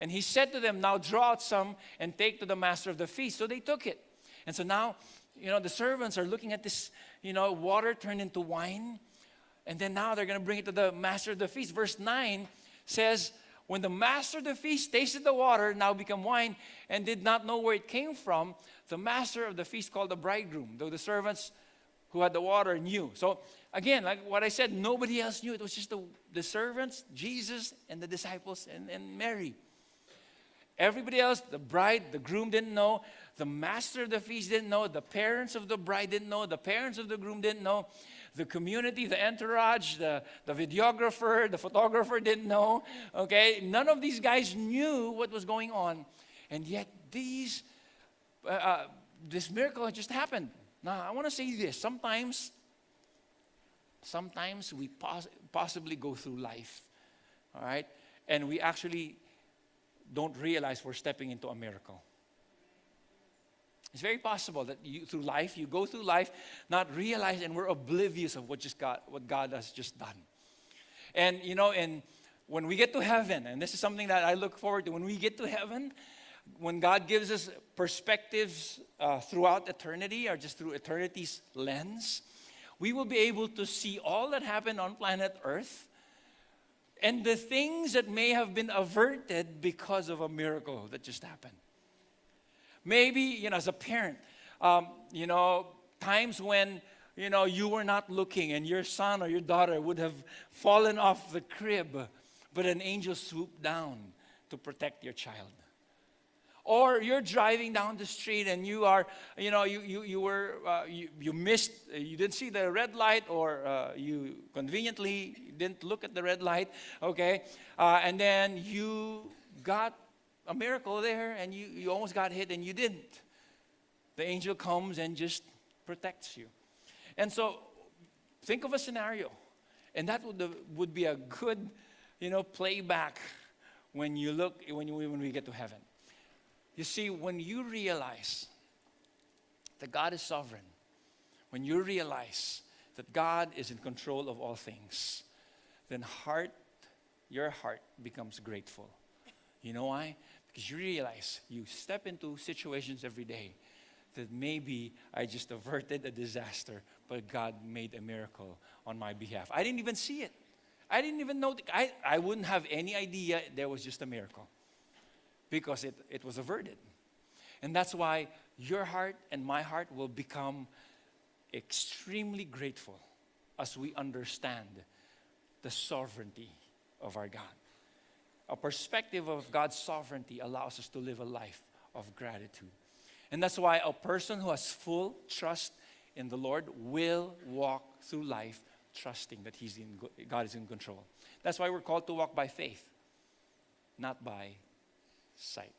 And he said to them, now draw out some and take to the master of the feast. So they took it. And so now, the servants are looking at this, water turned into wine. And then now they're going to bring it to the master of the feast. Verse 9 says, when the master of the feast tasted the water, now become wine, and did not know where it came from, the master of the feast called the bridegroom, though the servants who had the water knew. So again, like what I said, nobody else knew. It was just the servants, Jesus, and the disciples, and Mary. Everybody else, the bride, the groom didn't know. The master of the feast didn't know. The parents of the bride didn't know. The parents of the groom didn't know. The community, the entourage, the videographer, the photographer didn't know. Okay, none of these guys knew what was going on. And yet this miracle just happened. Now, I want to say this. Sometimes we possibly go through life, all right? And we actually don't realize we're stepping into a miracle. It's very possible that you go through life, not realize, and we're oblivious of what God has just done. And and when we get to heaven, and this is something that I look forward to, when we get to heaven, when God gives us perspectives throughout eternity, or just through eternity's lens, we will be able to see all that happened on planet Earth, and the things that may have been averted because of a miracle that just happened. Maybe, as a parent, times when, you were not looking and your son or your daughter would have fallen off the crib, but an angel swooped down to protect your child. Or you're driving down the street and you are, you missed, you didn't see the red light, or you conveniently didn't look at the red light, okay? And then you got a miracle there and you almost got hit and you didn't. The angel comes and just protects you. And so think of a scenario. And that would be a good, playback when we get to heaven. You see, when you realize that God is sovereign, when you realize that God is in control of all things, then your heart becomes grateful. You know why? Because you realize you step into situations every day that maybe I just averted a disaster, but God made a miracle on my behalf. I didn't even see it. I didn't even know. I wouldn't have any idea there was just a miracle, because it was averted. And that's why your heart and my heart will become extremely grateful as we understand the sovereignty of our God. A perspective of God's sovereignty allows us to live a life of gratitude. And that's why a person who has full trust in the Lord will walk through life trusting that God is in control. That's why we're called to walk by faith, not by sight.